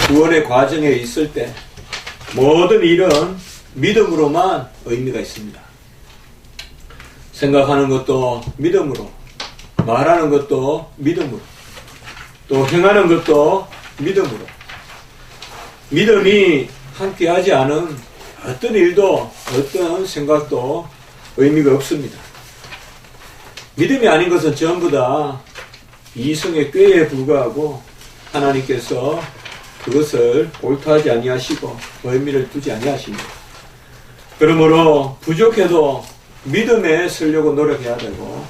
구원의 과정에 있을 때 모든 일은 믿음으로만 의미가 있습니다. 생각하는 것도 믿음으로, 말하는 것도 믿음으로, 또 행하는 것도 믿음으로. 믿음이 함께하지 않은 어떤 일도 어떤 생각도 의미가 없습니다. 믿음이 아닌 것은 전부 다 이성의 꾀에 불과하고 하나님께서 그것을 옳다하지 아니하시고 의미를 두지 아니하십니다. 그러므로 부족해도 믿음에 서려고 노력해야 되고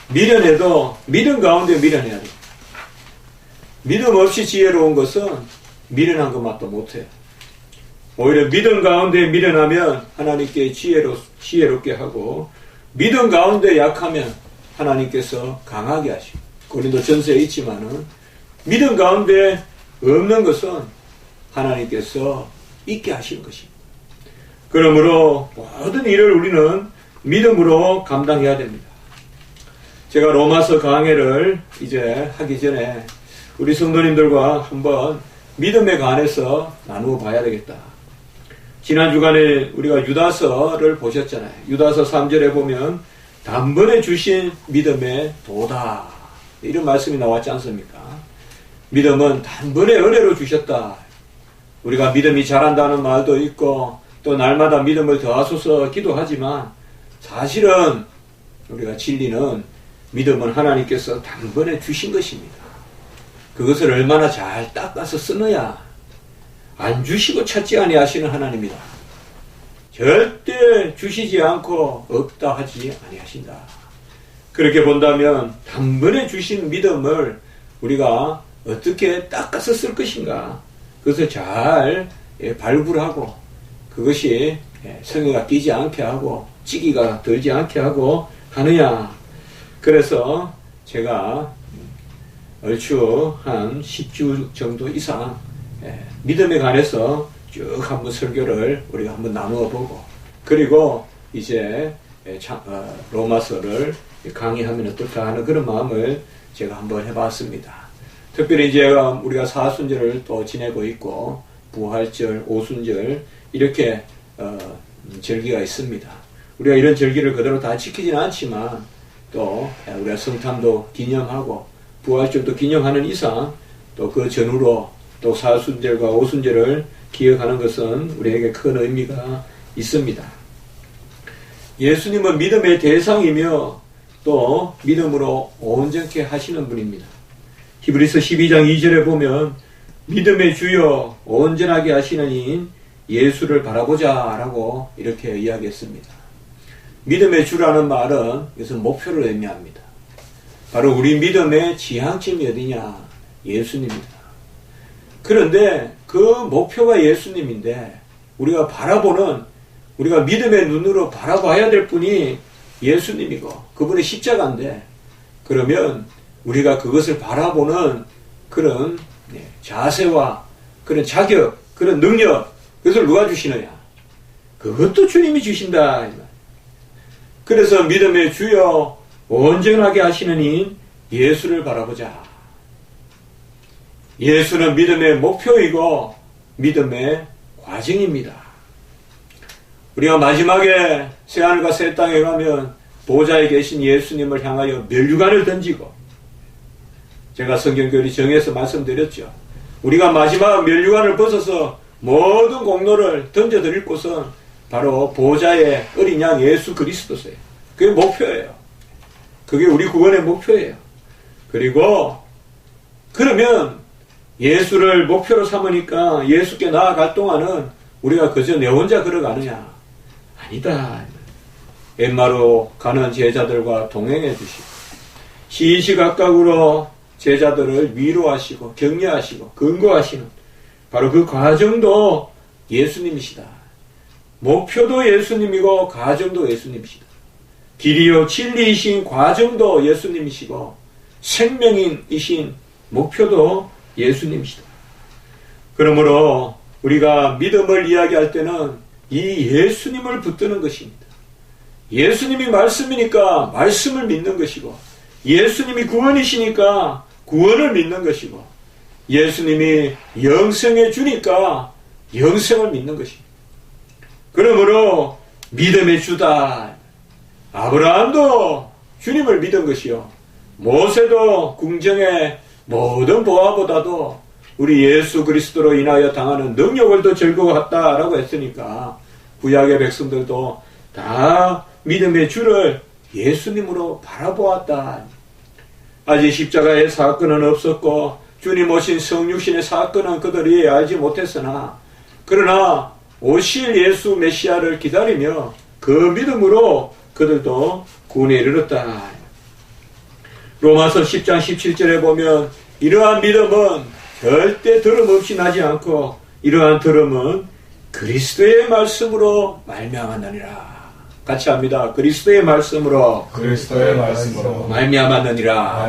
미련해도 믿음 가운데 미련해야 됩니다. 믿음 없이 지혜로운 것은 미련한 것만도 못해요. 오히려 믿음 가운데 미련하면 하나님께 지혜롭게 하고 믿음 가운데 약하면 하나님께서 강하게 하시고 고린도전서에 있지만은 믿음 가운데 없는 것은 하나님께서 있게 하시는 것입니다. 그러므로 모든 일을 우리는 믿음으로 감당해야 됩니다. 제가 로마서 강해를 이제 하기 전에 우리 성도님들과 한번 믿음에 관해서 나누어 봐야 되겠다. 지난 주간에 우리가 유다서를 보셨잖아요. 유다서 3절에 보면 단번에 주신 믿음의 도다, 이런 말씀이 나왔지 않습니까? 믿음은 단번에 은혜로 주셨다. 우리가 믿음이 자란다는 말도 있고 또 날마다 믿음을 더하소서 기도하지만 사실은 우리가 진리는 믿음은 하나님께서 단번에 주신 것입니다. 그것을 얼마나 잘 닦아서 쓰느냐. 안 주시고 찾지 아니하시는 하나님이다. 절대 주시지 않고 없다 하지 아니하신다. 그렇게 본다면 단번에 주신 믿음을 우리가 어떻게 닦아서 쓸 것인가, 그것을 잘 발굴하고 그것이 성의가 끼지 않게 하고 찌기가 들지 않게 하고 하느냐. 그래서 제가 얼추 한 10주 정도 이상 믿음에 관해서 쭉 한번 설교를 우리가 한번 나누어 보고, 그리고 이제 로마서를 강의하면 어떨까 하는 그런 마음을 제가 한번 해봤습니다. 특별히 이제 우리가 사순절을 또 지내고 있고 부활절, 오순절 이렇게 절기가 있습니다. 우리가 이런 절기를 그대로 다 지키지는 않지만 또 우리가 성탄도 기념하고 부활절도 기념하는 이상 또 그 전후로 또 사순절과 오순절을 기억하는 것은 우리에게 큰 의미가 있습니다. 예수님은 믿음의 대상이며 또 믿음으로 온전케 하시는 분입니다. 히브리서 12장 2절에 보면 믿음의 주여 온전하게 하시는 이인 예수를 바라보자 라고 이렇게 이야기했습니다. 믿음의 주라는 말은 이것은 목표를 의미합니다. 바로 우리 믿음의 지향점이 어디냐? 예수님입니다. 그런데 그 목표가 예수님인데 우리가 믿음의 눈으로 바라봐야 될 분이 예수님이고 그분의 십자가인데, 그러면 우리가 그것을 바라보는 그런 자세와 그런 자격, 그런 능력, 그것을 누가 주시느냐? 그것도 주님이 주신다. 그래서 믿음의 주여 온전하게 하시는 인 예수를 바라보자. 예수는 믿음의 목표이고 믿음의 과정입니다. 우리가 마지막에 새하늘과 새 땅에 가면 보좌에 계신 예수님을 향하여 면류관을 던지고, 제가 성경교리 정해서 말씀드렸죠. 우리가 마지막 면류관을 벗어서 모든 공로를 던져드릴 곳은 바로 보좌의 어린 양 예수 그리스도세요. 그게 목표예요. 그게 우리 구원의 목표예요. 그리고 그러면 예수를 목표로 삼으니까 예수께 나아갈 동안은 우리가 그저 내 혼자 걸어가느냐? 아니다. 엠마로 가는 제자들과 동행해 주시고 시시각각으로 제자들을 위로하시고 격려하시고 근거하시는 바로 그 과정도 예수님이시다. 목표도 예수님이고 과정도 예수님이시다. 길이요 진리이신 과정도 예수님이시고 생명이신 목표도 예수님이시다. 그러므로 우리가 믿음을 이야기할 때는 이 예수님을 붙드는 것입니다. 예수님이 말씀이니까 말씀을 믿는 것이고, 예수님이 구원이시니까 구원을 믿는 것이고, 예수님이 영생에 주니까 영생을 믿는 것입니다. 그러므로 믿음의 주다. 아브라함도 주님을 믿은 것이요. 모세도 궁정의 모든 보화보다도 우리 예수 그리스도로 인하여 당하는 능력을 더 즐거워했다라고 했으니까 구약의 백성들도 다 믿음의 주를 예수님으로 바라보았다. 아직 십자가의 사건은 없었고 주님 오신 성육신의 사건은 그들이 알지 못했으나 그러나 오실 예수 메시아를 기다리며 그 믿음으로 그들도 구원에 이르렀다. 로마서 10장 17절에 보면 이러한 믿음은 절대 들음 없이 나지 않고 이러한 들음은 그리스도의 말씀으로 말미암았느니라. 같이 합니다. 그리스도의 말씀으로 말미암았느니라.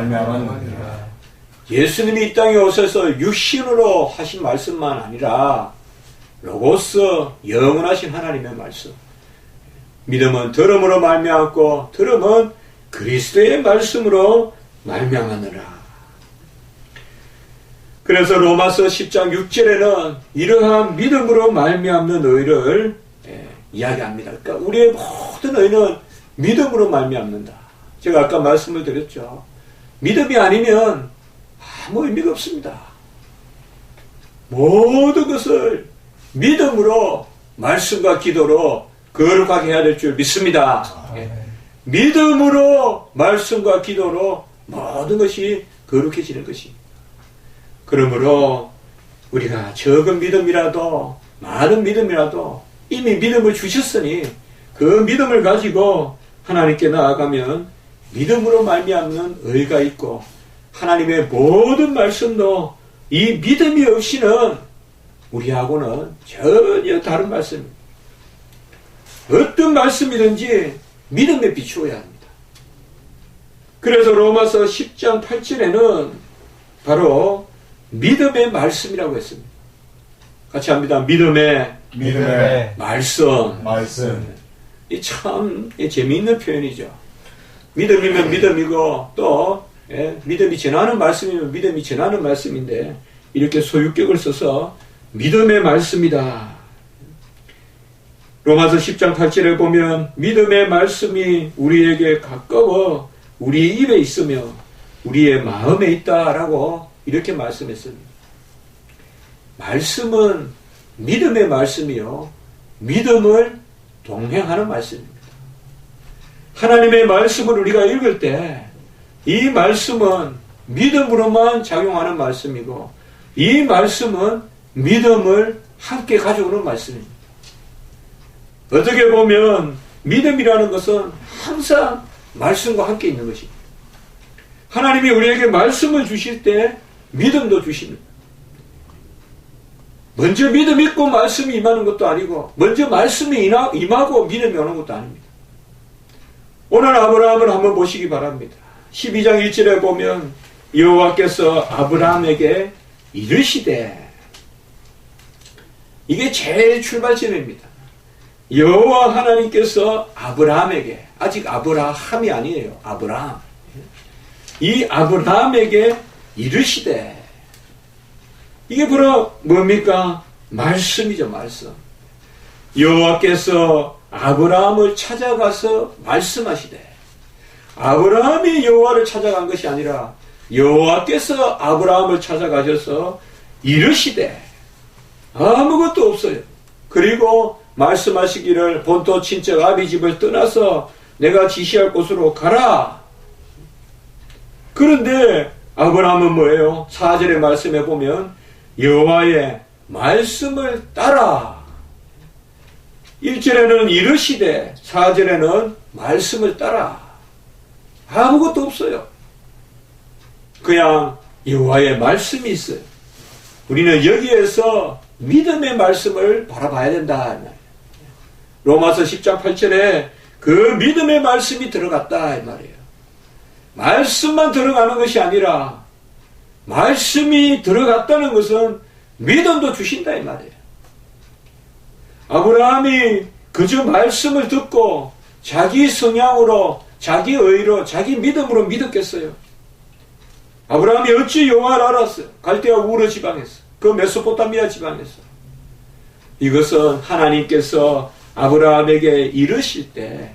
예수님이 이 땅에 오셔서 육신으로 하신 말씀만 아니라 로고스 영원하신 하나님의 말씀. 믿음은 들음으로 말미암고 들음은 그리스도의 말씀으로 말미암았느라. 그래서 로마서 10장 6절에는 이러한 믿음으로 말미암는 의를 이야기합니다. 그러니까 우리의 모든 의는 믿음으로 말미암는다. 제가 아까 말씀을 드렸죠. 믿음이 아니면 아무 의미가 없습니다. 모든 것을 믿음으로 말씀과 기도로 거룩하게 해야 될 줄 믿습니다. 믿음으로 말씀과 기도로 모든 것이 거룩해지는 것입니다. 그러므로 우리가 적은 믿음이라도 많은 믿음이라도 이미 믿음을 주셨으니 그 믿음을 가지고 하나님께 나아가면 믿음으로 말미암는 의가 있고 하나님의 모든 말씀도 이 믿음이 없이는 우리하고는 전혀 다른 말씀입니다. 어떤 말씀이든지 믿음에 비추어야 합니다. 그래서 로마서 10장 8절에는 바로 믿음의 말씀이라고 했습니다. 같이 합니다. 믿음의 말씀. 이 참 재미있는 표현이죠. 믿음이면 믿음이고 또 믿음이 전하는 말씀이면 믿음이 전하는 말씀인데 이렇게 소유격을 써서 믿음의 말씀이다. 로마서 10장 8절에 보면 믿음의 말씀이 우리에게 가까워 우리 입에 있으며 우리의 마음에 있다라고 이렇게 말씀했습니다. 말씀은 믿음의 말씀이요. 믿음을 동행하는 말씀입니다. 하나님의 말씀을 우리가 읽을 때 이 말씀은 믿음으로만 작용하는 말씀이고 이 말씀은 믿음을 함께 가져오는 말씀입니다. 어떻게 보면 믿음이라는 것은 항상 말씀과 함께 있는 것입니다. 하나님이 우리에게 말씀을 주실 때 믿음도 주십니다. 먼저 믿음 있고 말씀이 임하는 것도 아니고 먼저 말씀이 임하고 믿음이 오는 것도 아닙니다. 오늘 아브라함을 한번 보시기 바랍니다. 12장 1절에 보면 여호와께서 아브라함에게 이르시되 이게 제일 출발점입니다. 여호와 하나님께서 아브라함에게 아직 아브라함이 아니에요. 아브라함. 이 아브라함에게 이르시되 이게 바로 뭡니까? 말씀이죠. 말씀. 여호와께서 아브라함을 찾아가서 말씀하시되 아브라함이 여호와를 찾아간 것이 아니라 여호와께서 아브라함을 찾아가셔서 이르시되 아무것도 없어요. 그리고 말씀하시기를 본토 친척 아비 집을 떠나서 내가 지시할 곳으로 가라. 그런데 아브라함은 뭐예요? 4절의 말씀에 보면 여호와의 말씀을 따라. 1절에는 이르시되 4절에는 말씀을 따라. 아무것도 없어요. 그냥 여호와의 말씀이 있어요. 우리는 여기에서 믿음의 말씀을 바라봐야 된다. 로마서 10장 8절에 그 믿음의 말씀이 들어갔다 이 말이에요. 말씀만 들어가는 것이 아니라 말씀이 들어갔다는 것은 믿음도 주신다 이 말이에요. 아브라함이 그저 말씀을 듣고 자기 성향으로 자기 의로 자기 믿음으로 믿었겠어요. 아브라함이 어찌 여호와를 알았어요? 갈대아 우르 지방에서, 그 메소포타미아 지방에서. 이것은 하나님께서 아브라함에게 이르실 때,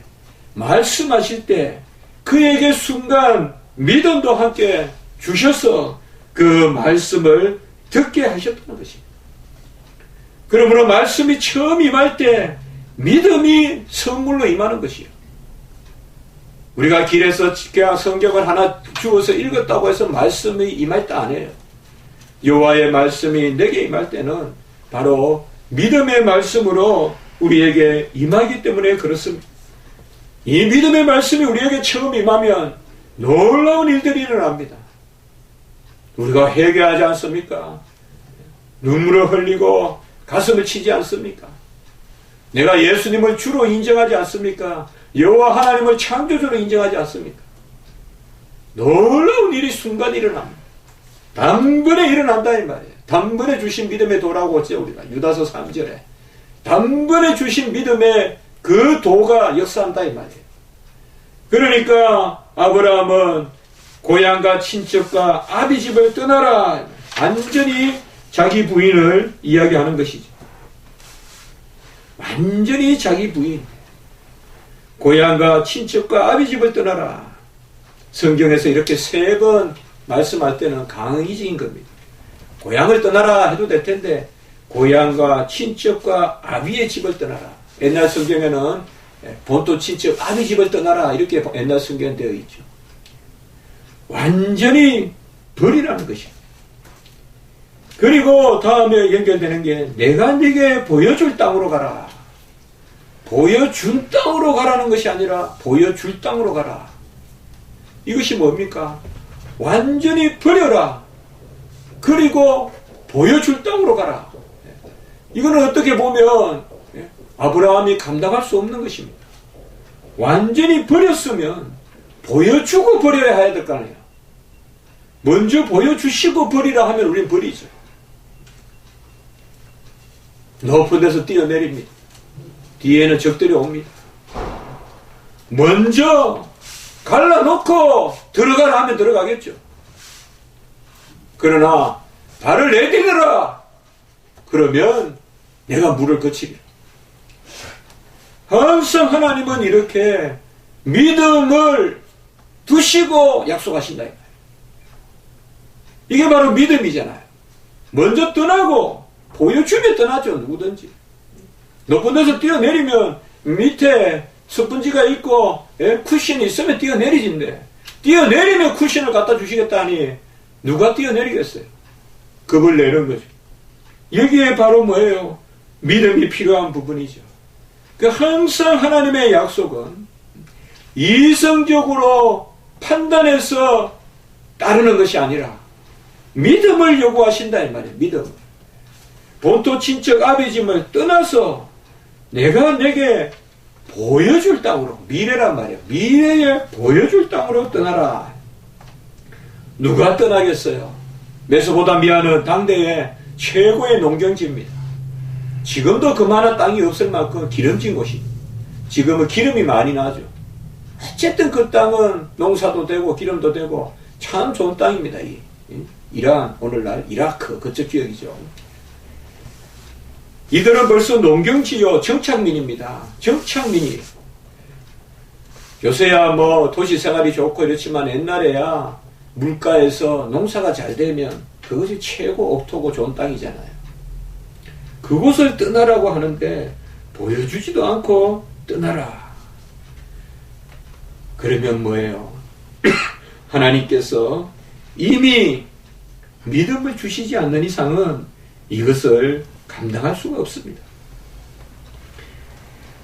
말씀하실 때 그에게 순간 믿음도 함께 주셔서 그 말씀을 듣게 하셨던 것입니다. 그러므로 말씀이 처음 임할 때 믿음이 선물로 임하는 것이요. 우리가 길에서 그냥 성경을 하나 주어서 읽었다고 해서 말씀이 임했다 안 해요. 여호와의 말씀이 내게 임할 때는 바로 믿음의 말씀으로 우리에게 임하기 때문에 그렇습니다. 이 믿음의 말씀이 우리에게 처음 임하면 놀라운 일들이 일어납니다. 우리가 회개하지 않습니까? 눈물을 흘리고 가슴을 치지 않습니까? 내가 예수님을 주로 인정하지 않습니까? 여호와 하나님을 창조주로 인정하지 않습니까? 놀라운 일이 순간 일어납니다. 단번에 일어난다 이 말이에요. 단번에 주신 믿음의 도라고 했죠 우리가 유다서 3절에. 단번에 주신 믿음의 그 도가 역사한다 이 말이에요. 그러니까 아브라함은 고향과 친척과 아비집을 떠나라. 완전히 자기 부인을 이야기하는 것이죠. 완전히 자기 부인. 고향과 친척과 아비집을 떠나라. 성경에서 이렇게 3번 말씀할 때는 강의적인 겁니다. 고향을 떠나라 해도 될 텐데 고향과 친척과 아비의 집을 떠나라. 옛날 성경에는 본토 친척 아비 집을 떠나라 이렇게 옛날 성경에 되어 있죠. 완전히 버리라는 것입니다. 그리고 다음에 연결되는 게 내가 네게 보여줄 땅으로 가라. 보여준 땅으로 가라는 것이 아니라 보여줄 땅으로 가라. 이것이 뭡니까? 완전히 버려라. 그리고 보여줄 땅으로 가라. 이거는 어떻게 보면 아브라함이 감당할 수 없는 것입니다. 완전히 버렸으면 보여주고 버려야 해야 될 거 아니에요. 먼저 보여주시고 버리라 하면 우리는 버리죠. 높은 데서 뛰어내립니다. 뒤에는 적들이 옵니다. 먼저 갈라놓고 들어가라 하면 들어가겠죠. 그러나 발을 내디뎌라 그러면 내가 물을 거치리라. 항상 하나님은 이렇게 믿음을 두시고 약속하신다. 이게 바로 믿음이잖아요. 먼저 떠나고 보여주면 떠나죠. 누구든지. 높은 데서 뛰어내리면 밑에 스펀지가 있고 쿠션이 있으면 뛰어내리진데 뛰어내리면 쿠션을 갖다 주시겠다니 누가 뛰어내리겠어요? 겁을 내는 거죠. 여기에 바로 뭐예요? 믿음이 필요한 부분이죠. 그 항상 하나님의 약속은 이성적으로 판단해서 따르는 것이 아니라 믿음을 요구하신다 이 말이에요. 믿음. 본토 친척 아비집을 떠나서 내가 내게 보여줄 땅으로, 미래란 말이에요. 미래에 보여줄 땅으로 떠나라. 누가 떠나겠어요? 메소포타미아는 당대의 최고의 농경지입니다. 지금도 그만한 땅이 없을 만큼 기름진 곳이. 지금은 기름이 많이 나죠. 어쨌든 그 땅은 농사도 되고 기름도 되고 참 좋은 땅입니다. 이란, 오늘날 이라크 그쪽 지역이죠. 이들은 벌써 농경지요 정착민입니다. 정착민이. 요새야 뭐 도시 생활이 좋고 이렇지만 옛날에야 물가에서 농사가 잘 되면 그것이 최고 옥토고 좋은 땅이잖아요. 그곳을 떠나라고 하는데 보여주지도 않고 떠나라. 그러면 뭐예요? 하나님께서 이미 믿음을 주시지 않는 이상은 이것을 감당할 수가 없습니다.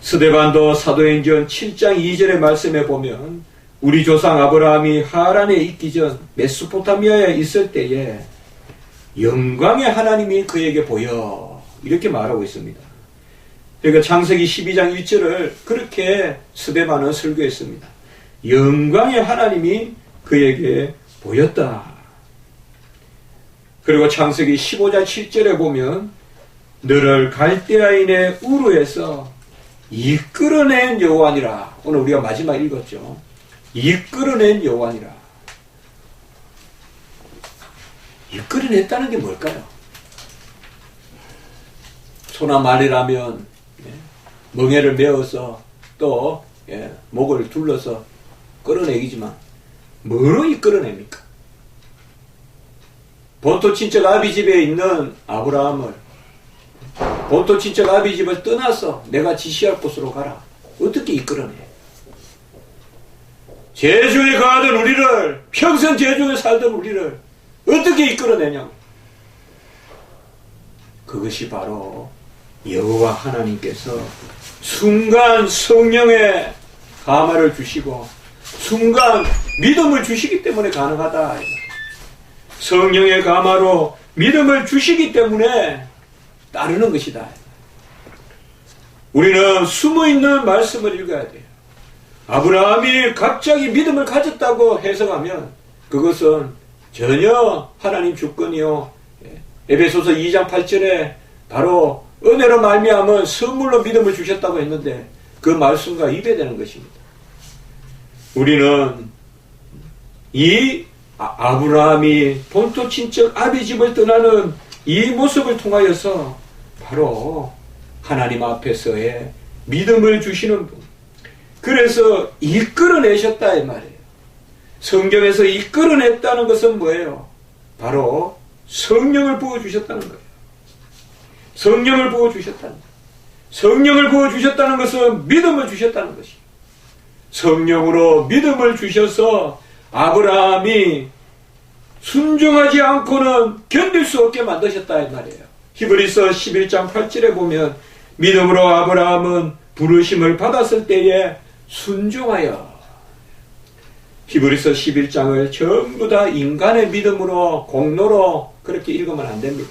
스데반도 사도행전 7장 2절의 말씀에 보면 우리 조상 아브라함이 하란에 있기 전 메소포타미아에 있을 때에 영광의 하나님이 그에게 보여 이렇게 말하고 있습니다. 그러니까 창세기 12장 1절을 그렇게 스데반은 설교했습니다. 영광의 하나님이 그에게 보였다. 그리고 창세기 15장 7절에 보면 너를 갈대아인의 우르에서 이끌어낸 여호와니라. 오늘 우리가 마지막 읽었죠. 이끌어낸 여호와니라. 이끌어냈다는 게 뭘까요? 소나 말이라면 멍에를 메어서 또 목을 둘러서 끌어내기지만 뭐로 이끌어냅니까? 본토 친척 아비 집에 있는 아브라함을 본토 친척 아비 집을 떠나서 내가 지시할 곳으로 가라. 어떻게 이끌어내? 제주에 가던 우리를, 평생 제주에 살던 우리를 어떻게 이끌어내냐고. 그것이 바로 여호와 하나님께서 순간 성령의 감화를 주시고 순간 믿음을 주시기 때문에 가능하다. 성령의 감화로 믿음을 주시기 때문에 따르는 것이다. 우리는 숨어있는 말씀을 읽어야 돼요. 아브라함이 갑자기 믿음을 가졌다고 해석하면 그것은 전혀 하나님 주권이요. 에베소서 2장 8절에 바로 은혜로 말미암은 선물로 믿음을 주셨다고 했는데 그 말씀과 이배되는 것입니다. 우리는 이 아브라함이 본토 친척 아비 집을 떠나는 이 모습을 통하여서 바로 하나님 앞에서의 믿음을 주시는 분, 그래서 이끌어내셨다 이 말이에요. 성경에서 이끌어냈다는 것은 뭐예요? 바로 성령을 부어주셨다는 거예요. 성령을 부어주셨다는 거예요. 성령을 부어주셨다는 것은 믿음을 주셨다는 것이에요. 성령으로 믿음을 주셔서 아브라함이 순종하지 않고는 견딜 수 없게 만드셨다 이 말이에요. 히브리서 11장 8절에 보면 믿음으로 아브라함은 부르심을 받았을 때에 순종하여. 히브리서 11장을 전부 다 인간의 믿음으로 공로로 그렇게 읽으면 안 됩니다.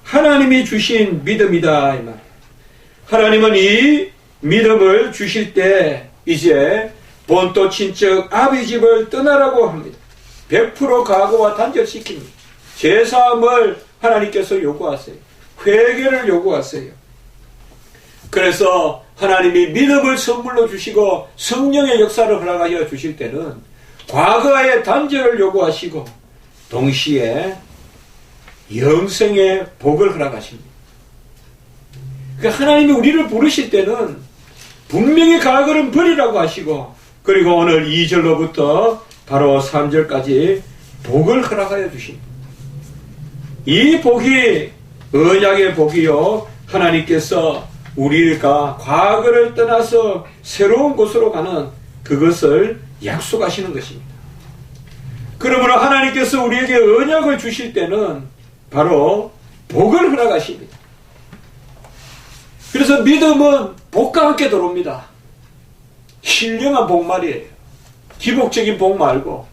하나님이 주신 믿음이다 이 말이에요. 하나님은 이 믿음을 주실 때 이제 본토 친척 아비 집을 떠나라고 합니다. 100% 각오와 단절시킵니다. 제사함을 하나님께서 요구하세요. 회개를 요구하세요. 그래서 하나님이 믿음을 선물로 주시고 성령의 역사를 허락하여 주실 때는 과거의 단절을 요구하시고 동시에 영생의 복을 허락하십니다. 그러니까 하나님이 우리를 부르실 때는 분명히 과거를 버리라고 하시고 그리고 오늘 2절로부터 바로 3절까지 복을 허락하여 주십니다. 이 복이 언약의 복이요, 하나님께서 우리가 과거를 떠나서 새로운 곳으로 가는 그것을 약속하시는 것입니다. 그러므로 하나님께서 우리에게 언약을 주실 때는 바로 복을 허락하십니다. 그래서 믿음은 복과 함께 들어옵니다. 신령한 복 말이에요. 기복적인 복 말고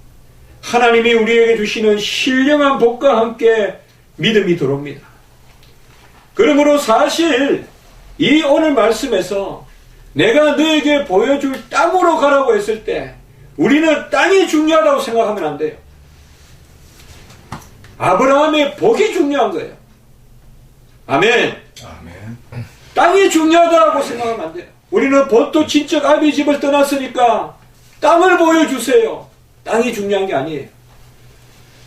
하나님이 우리에게 주시는 신령한 복과 함께 믿음이 들어옵니다. 그러므로 사실 이 오늘 말씀에서 내가 너에게 보여줄 땅으로 가라고 했을 때 우리는 땅이 중요하다고 생각하면 안 돼요. 아브라함의 복이 중요한 거예요. 아멘. 아멘. 땅이 중요하다고 생각하면 안 돼요. 우리는 본토 친척 아비 집을 떠났으니까 땅을 보여주세요. 땅이 중요한 게 아니에요.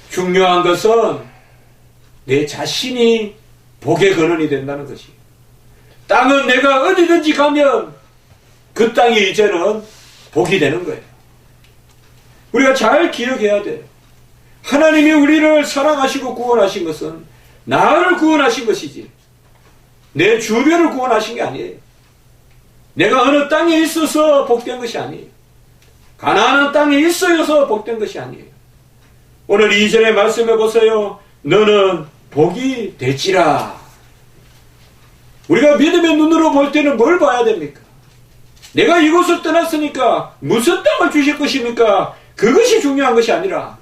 중요한 것은 내 자신이 복의 근원이 된다는 것이에요. 땅은 내가 어디든지 가면 그 땅이 이제는 복이 되는 거예요. 우리가 잘 기억해야 돼요. 하나님이 우리를 사랑하시고 구원하신 것은 나를 구원하신 것이지 내 주변을 구원하신 게 아니에요. 내가 어느 땅에 있어서 복된 것이 아니에요. 가나안 땅에 있어서 복된 것이 아니에요. 오늘 2절에 말씀해 보세요. 너는 복이 될지라. 우리가 믿음의 눈으로 볼 때는 뭘 봐야 됩니까? 내가 이곳을 떠났으니까 무슨 땅을 주실 것입니까? 그것이 중요한 것이 아니라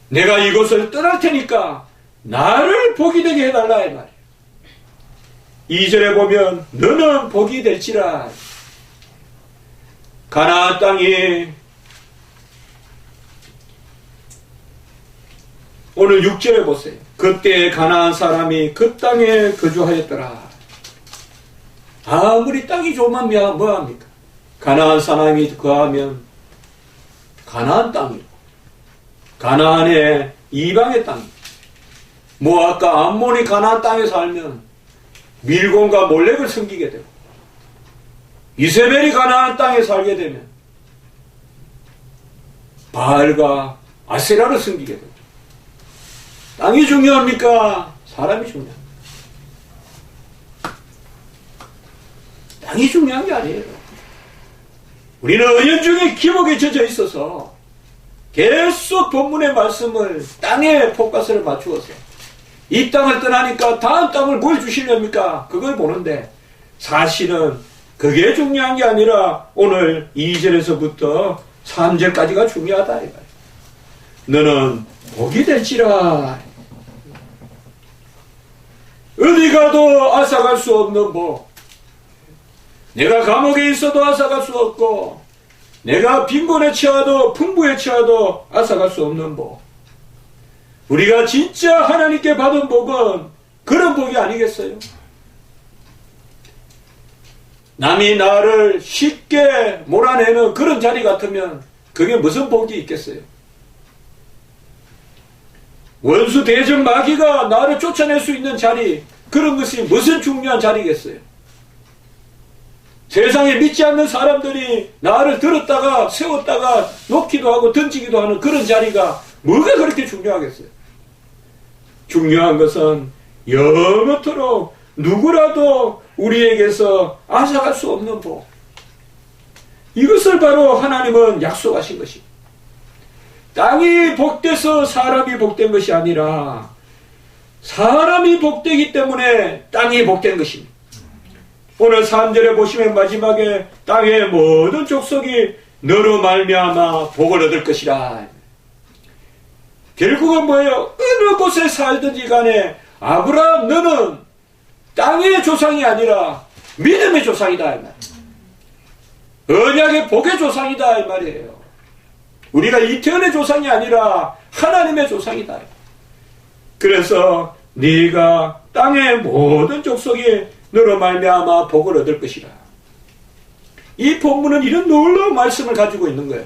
내가 이곳을 떠날 테니까 나를 복이 되게 해달라 이 말이에요. 2절에 보면 너는 복이 될지라. 가나안 땅이 오늘 6절에 보세요. 그때 가나안 사람이 그 땅에 거주하였더라. 아무리 땅이 좋으면 뭐합니까? 가나안 사람이 거하면 가나안 땅이고 가나안에 이방의 땅. 모압과 암몬이 가나안 땅에 살면 밀곤과 몰렉을 섬기게 되고, 이세벨이 가나안 땅에 살게 되면 바알과 아세라를 섬기게 되고. 땅이 중요합니까? 사람이 중요합니다. 땅이 중요한 게 아니에요. 우리는 은연중에 기복에 젖어 있어서 계속 본문의 말씀을 땅에 포커스를 맞추어서 이 땅을 떠나니까 다음 땅을 뭘 주시렵니까? 그걸 보는데 사실은 그게 중요한 게 아니라 오늘 2절에서부터 3절까지가 중요하다 이거예요. 너는 복이 될지라. 어디 가도 앗아갈 수 없는 복. 내가 감옥에 있어도 앗아갈 수 없고, 내가 빈곤에 처해도 풍부에 처해도 앗아갈 수 없는 복. 우리가 진짜 하나님께 받은 복은 그런 복이 아니겠어요? 남이 나를 쉽게 몰아내는 그런 자리 같으면 그게 무슨 복이 있겠어요? 원수 대적 마귀가 나를 쫓아낼 수 있는 자리, 그런 것이 무슨 중요한 자리겠어요? 세상에 믿지 않는 사람들이 나를 들었다가 세웠다가 놓기도 하고 던지기도 하는 그런 자리가 뭐가 그렇게 중요하겠어요? 중요한 것은 영원토록 누구라도 우리에게서 앗아갈 수 없는 복. 이것을 바로 하나님은 약속하신 것입니다. 땅이 복돼서 사람이 복된 것이 아니라 사람이 복되기 때문에 땅이 복된 것입니다. 오늘 3절에 보시면 마지막에 땅의 모든 족속이 너로 말미암아 복을 얻을 것이라. 결국은 뭐예요? 어느 곳에 살든지 간에 아브라함 너는 땅의 조상이 아니라 믿음의 조상이다 이 말이에요. 언약의 복의 조상이다 이 말이에요. 우리가 이태원의 조상이 아니라 하나님의 조상이다. 그래서 네가 땅의 모든 족속이 너로 말미암아 복을 얻을 것이라. 이 본문은 이런 놀라운 말씀을 가지고 있는 거예요.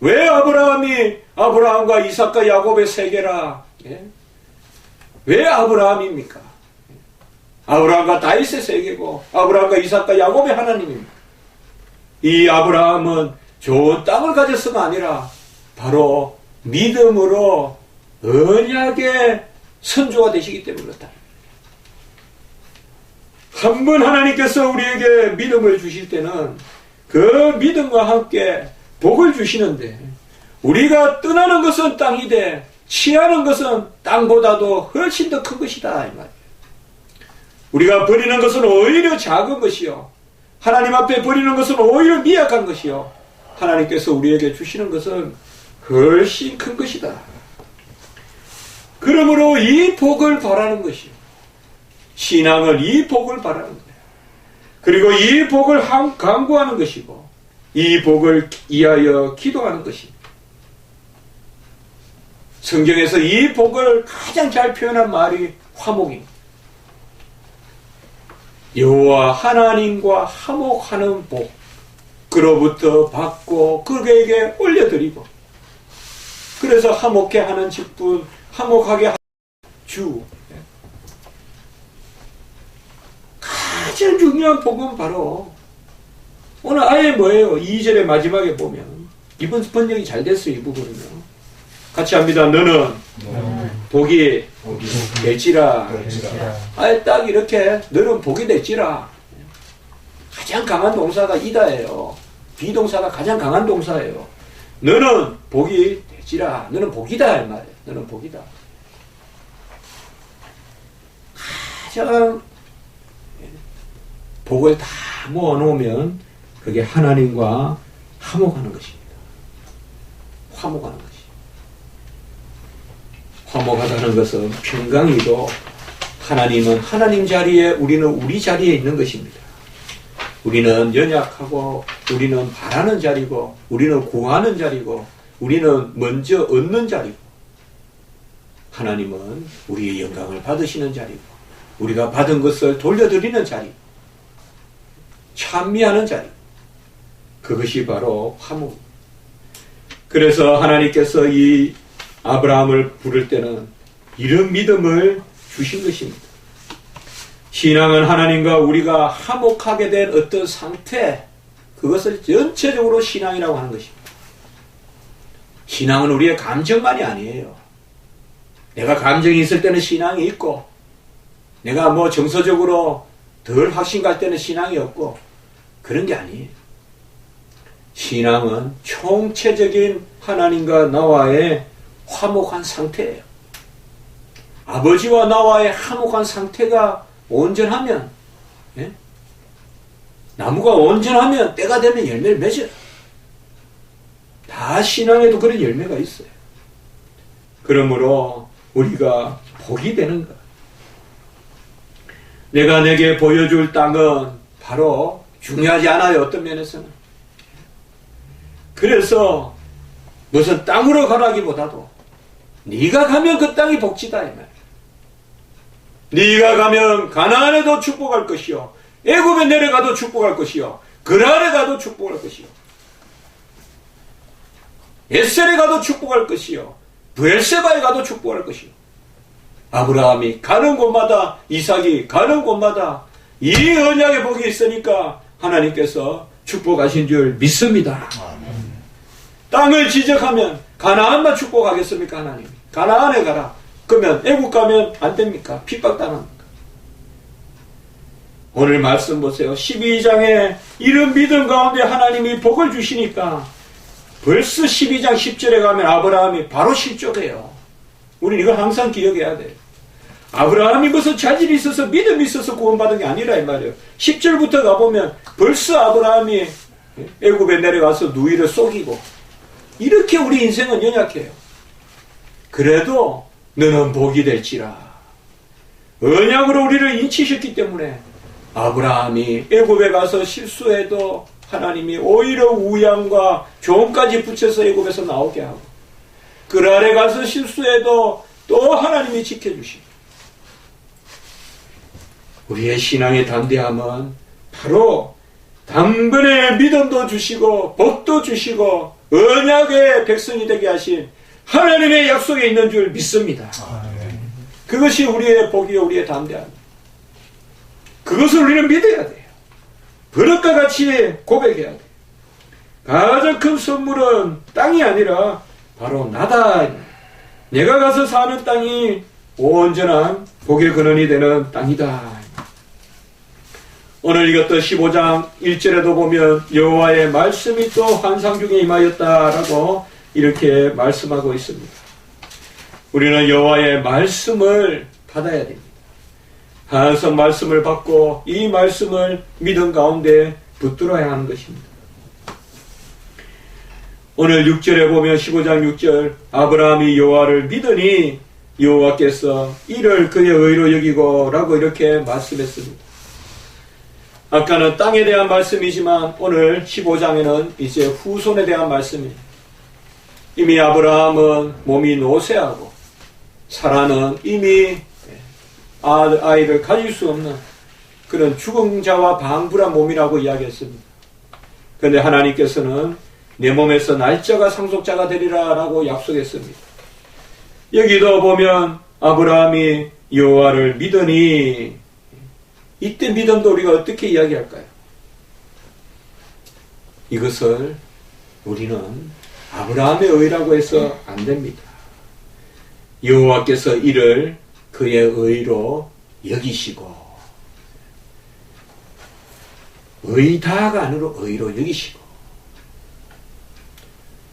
왜 아브라함과 이삭과 야곱의 세계라? 예? 왜 아브라함입니까? 아브라함과 다윗의 세계고 아브라함과 이삭과 야곱의 하나님입니다. 이 아브라함은 좋은 땅을 가졌으가 아니라 바로 믿음으로 언약의 선조가 되시기 때문에 그렇다. 한 번 하나님께서 우리에게 믿음을 주실 때는 그 믿음과 함께 복을 주시는데 우리가 떠나는 것은 땅이되 취하는 것은 땅보다도 훨씬 더 큰 것이다 이 말이에요. 우리가 버리는 것은 오히려 작은 것이요, 하나님 앞에 버리는 것은 오히려 미약한 것이요, 하나님께서 우리에게 주시는 것은 훨씬 큰 것이다. 그러므로 이 복을 바라는 것이요, 신앙은 이 복을 바라는 거예요. 그리고 이 복을 간구하는 것이고 이 복을 위하여 기도하는 것입니다. 성경에서 이 복을 가장 잘 표현한 말이 화목입니다. 여호와 하나님과 화목하는 복, 그로부터 받고 그에게 올려드리고, 그래서 화목해 하는 직분, 화목하게 하는 주. 가장 중요한 복은 바로 오늘 아예 뭐예요? 2절의 마지막에 보면 이번 번역이 잘 됐어요. 이 부분은요. 같이 합니다. 너는 복이 될지라. 아예 딱 이렇게 너는 복이 될지라. 가장 강한 동사가 이다예요. 비동사가 가장 강한 동사예요. 너는 복이 될지라. 너는 복이다 이 말이에요. 너는 복이다. 가장 복을 다 모아놓으면 그게 하나님과 화목하는 것입니다. 화목하는 것이. 화목하다는 것은 평강이고 하나님은 하나님 자리에, 우리는 우리 자리에 있는 것입니다. 우리는 연약하고 우리는 바라는 자리고 우리는 구하는 자리고 우리는 먼저 얻는 자리고, 하나님은 우리의 영광을 받으시는 자리고 우리가 받은 것을 돌려드리는 자리, 찬미하는 자리, 그것이 바로 화목. 그래서 하나님께서 이 아브라함을 부를 때는 이런 믿음을 주신 것입니다. 신앙은 하나님과 우리가 화목하게 된 어떤 상태, 그것을 전체적으로 신앙이라고 하는 것입니다. 신앙은 우리의 감정만이 아니에요. 내가 감정이 있을 때는 신앙이 있고, 내가 정서적으로 덜 확신 갈 때는 신앙이 없고, 그런 게 아니에요. 신앙은 총체적인 하나님과 나와의 화목한 상태예요. 아버지와 나와의 화목한 상태가 온전하면, 나무가 온전하면 때가 되면 열매를 맺어요. 다 신앙에도 그런 열매가 있어요. 그러므로 우리가 복이 되는 것. 내가 내게 보여줄 땅은 바로 중요하지 않아요. 어떤 면에서는. 그래서 무슨 땅으로 가라기보다도 네가 가면 그 땅이 복지다 이 말. 네가 가면 가나안에도 축복할 것이요, 애굽에 내려가도 축복할 것이요, 그랄에 가도 축복할 것이요, 에셀에 가도 축복할 것이요, 브엘세바에 가도 축복할 것이요. 아브라함이 가는 곳마다, 이삭이 가는 곳마다 이 언약의 복이 있으니까 하나님께서 축복하신 줄 믿습니다. 땅을 지적하면 가나안만 축복하겠습니까? 하나님이 가나안에 가라. 그러면 애국 가면 안 됩니까? 핍박당합니까? 오늘 말씀 보세요. 12장에 이런 믿음 가운데 하나님이 복을 주시니까 벌써 12장 10절에 가면 아브라함이 바로 실족해요. 우리는 이걸 항상 기억해야 돼요. 아브라함이 무슨 자질이 있어서 믿음이 있어서 구원받은 게 아니라 이 말이에요. 10절부터 가보면 벌써 아브라함이 애굽에 내려가서 누이를 속이고, 이렇게 우리 인생은 연약해요. 그래도 너는 복이 될지라. 언약으로 우리를 인치셨기 때문에 아브라함이 애굽에 가서 실수해도 하나님이 오히려 우양과 종까지 붙여서 애굽에서 나오게 하고, 그랄에 가서 실수해도 또 하나님이 지켜주시고, 우리의 신앙의 담대함은 바로 단번에 믿음도 주시고 복도 주시고 언약의 백성이 되게 하신 하나님의 약속에 있는 줄 믿습니다. 그것이 우리의 복이요, 우리의 담대함. 그것을 우리는 믿어야 돼요. 버릇과 같이 고백해야 돼요. 가장 큰 선물은 땅이 아니라 바로 나다. 내가 가서 사는 땅이 온전한 복의 근원이 되는 땅이다. 오늘 읽었던 15장 1절에도 보면 여호와의 말씀이 또 환상 중에 임하였다라고 이렇게 말씀하고 있습니다. 우리는 여호와의 말씀을 받아야 됩니다. 항상 말씀을 받고 이 말씀을 믿음 가운데 붙들어야 하는 것입니다. 오늘 6절에 보면 15장 6절, 아브라함이 여호와를 믿으니 여호와께서 이를 그의 의로 여기고 라고 이렇게 말씀했습니다. 아까는 땅에 대한 말씀이지만 오늘 15장에는 이제 후손에 대한 말씀이에요. 이미 아브라함은 몸이 노쇠하고 사라는 이미 아이를 가질 수 없는 그런 죽은 자와 방불한 몸이라고 이야기했습니다. 그런데 하나님께서는 내 몸에서 날짜가 상속자가 되리라 라고 약속했습니다. 여기도 보면 아브라함이 여호와를 믿으니, 이때 믿음도 우리가 어떻게 이야기할까요? 이것을 우리는 아브라함의 의라고 해서 안 됩니다. 여호와께서 이를 그의 의로 여기시고, 의다가 아니라 의로 여기시고.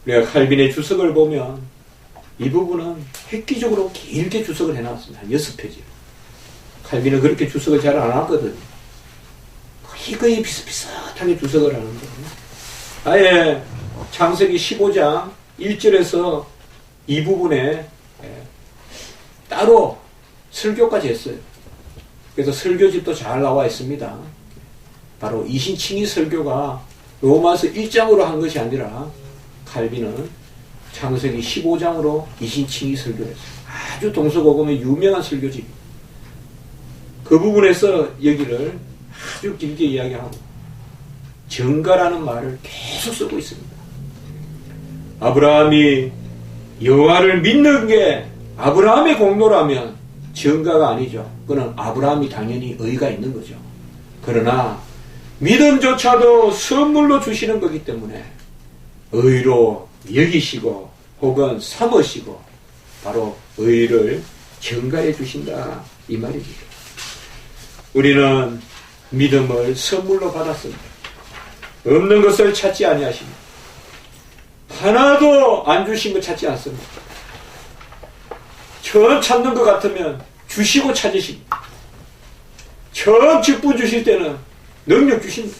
우리가 칼빈의 주석을 보면 이 부분은 획기적으로 길게 주석을 해놨습니다. 한 6페이지. 칼빈은 그렇게 주석을 잘 안 하거든요. 거의 비슷비슷하게 주석을 하는데, 아예 창세기 15장 1절에서 이 부분에 따로 설교까지 했어요. 그래서 설교집도 잘 나와 있습니다. 바로 이신칭의 설교가 로마서 1장으로 한 것이 아니라 칼빈은 창세기 15장으로 이신칭의 설교를 했어요. 아주 동서고금의 유명한 설교집입니다. 그 부분에서 여기를 아주 길게 이야기하고 정가라는 말을 계속 쓰고 있습니다. 아브라함이 여호와를 믿는 게 아브라함의 공로라면 증가가 아니죠. 그는 아브라함이 당연히 의가 있는 거죠. 그러나 믿음조차도 선물로 주시는 거기 때문에 의로 여기시고 혹은 삼으시고 바로 의를 증가해 주신다 이 말입니다. 우리는 믿음을 선물로 받았습니다. 없는 것을 찾지 아니하십니다. 하나도 안 주신 거 찾지 않습니다. 처음 찾는 것 같으면 주시고 찾으십니다. 처음 직분 주실 때는 능력 주십니다.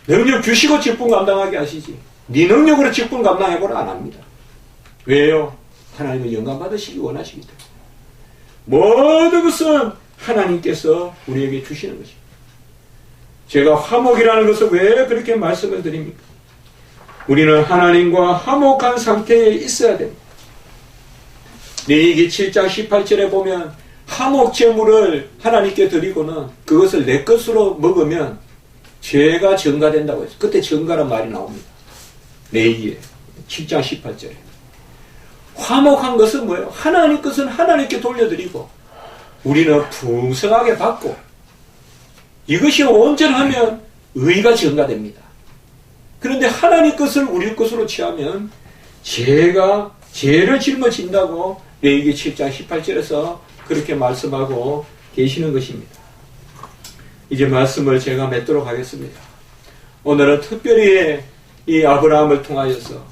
능력 주시고 직분 감당하게 하시지. 네 능력으로 직분 감당해보라 안 합니다. 왜요? 하나님은 영광 받으시기 원하시기 때문에. 모든 것은 하나님께서 우리에게 주시는 것입니다. 제가 화목이라는 것을 왜 그렇게 말씀을 드립니까? 우리는 하나님과 화목한 상태에 있어야 됩니다. 레위기 7장 18절에 보면 화목 제물을 하나님께 드리고는 그것을 내 것으로 먹으면 죄가 증가된다고 했어요. 그때 증가란 말이 나옵니다. 레위기 7장 18절에. 화목한 것은 뭐예요? 하나님 것은 하나님께 돌려드리고 우리는 풍성하게 받고 이것이 온전하면 의가 증가됩니다. 그런데 하나님 것을 우리 것으로 취하면 죄를 짊어진다고 레위기 7장 18절에서 그렇게 말씀하고 계시는 것입니다. 이제 말씀을 제가 맺도록 하겠습니다. 오늘은 특별히 이 아브라함을 통하여서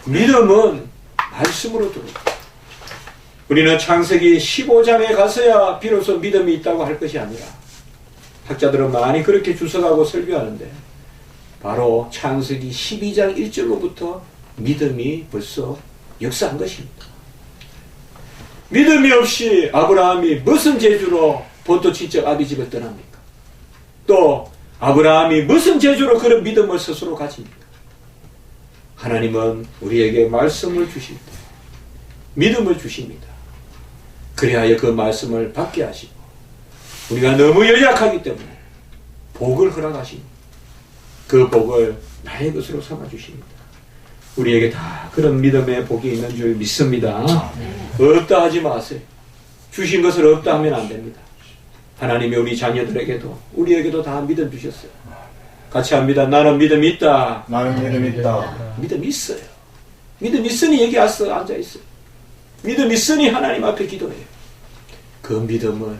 믿음은 말씀으로 들어옵니다. 우리는 창세기 15장에 가서야 비로소 믿음이 있다고 할 것이 아니라 학자들은 많이 그렇게 주석하고 설교하는데 바로 창세기 12장 1절로부터 믿음이 벌써 역사한 것입니다. 믿음이 없이 아브라함이 무슨 재주로 본토친척 아비집을 떠납니까? 또 아브라함이 무슨 재주로 그런 믿음을 스스로 가집니까? 하나님은 우리에게 말씀을 주실 때 믿음을 주십니다. 그래야 그 말씀을 받게 하시고 우리가 너무 연약하기 때문에 복을 허락하십니다. 그 복을 나의 것으로 삼아주십니다. 우리에게 다 그런 믿음의 복이 있는 줄 믿습니다. 없다 하지 마세요. 주신 것을 없다 하면 안 됩니다. 하나님이 우리 자녀들에게도 우리에게도 다 믿음 주셨어요. 같이 합니다. 나는 믿음이 있다. 나는 믿음이 있다. 믿음 있어요. 믿음 있으니 여기 와서 앉아있어요. 믿음 있으니 하나님 앞에 기도해요. 그 믿음을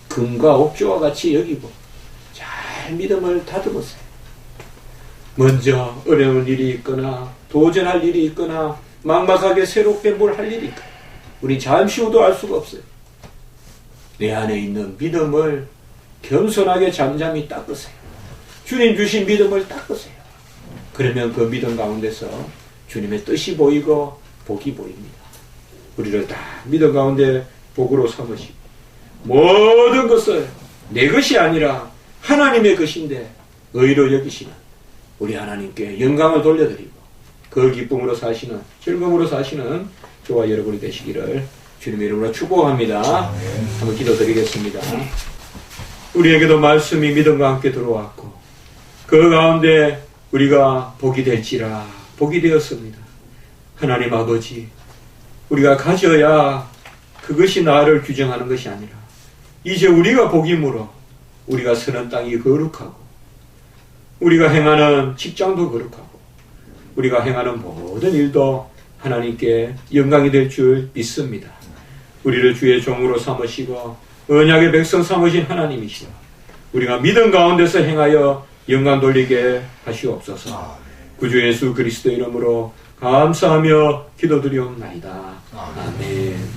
금과 옥조와 같이 여기고 잘 믿음을 다듬으세요. 먼저 어려운 일이 있거나 도전할 일이 있거나 막막하게 새롭게 뭘 할 일이 있거나 우리 잠시 후도 알 수가 없어요. 내 안에 있는 믿음을 겸손하게 잠잠히 닦으세요. 주님 주신 믿음을 닦으세요. 그러면 그 믿음 가운데서 주님의 뜻이 보이고 복이 보입니다. 우리를 다 믿음 가운데 복으로 삼으시고 모든 것을 내 것이 아니라 하나님의 것인데 의로 여기시는 우리 하나님께 영광을 돌려드리고 그 기쁨으로 사시는 즐거움으로 사시는 저와 여러분이 되시기를 주님의 이름으로 축복합니다. 한번 기도드리겠습니다. 우리에게도 말씀이 믿음과 함께 들어왔고 그 가운데 우리가 복이 될지라 복이 되었습니다. 하나님 아버지, 우리가 가져야 그것이 나를 규정하는 것이 아니라 이제 우리가 복임으로 우리가 서는 땅이 거룩하고 우리가 행하는 직장도 거룩하고 우리가 행하는 모든 일도 하나님께 영광이 될 줄 믿습니다. 우리를 주의 종으로 삼으시고 언약의 백성 삼으신 하나님이시여 우리가 믿음 가운데서 행하여 영광 돌리게 하시옵소서. 구주 예수 그리스도 이름으로 감사하며 기도드리옵나이다. 아멘.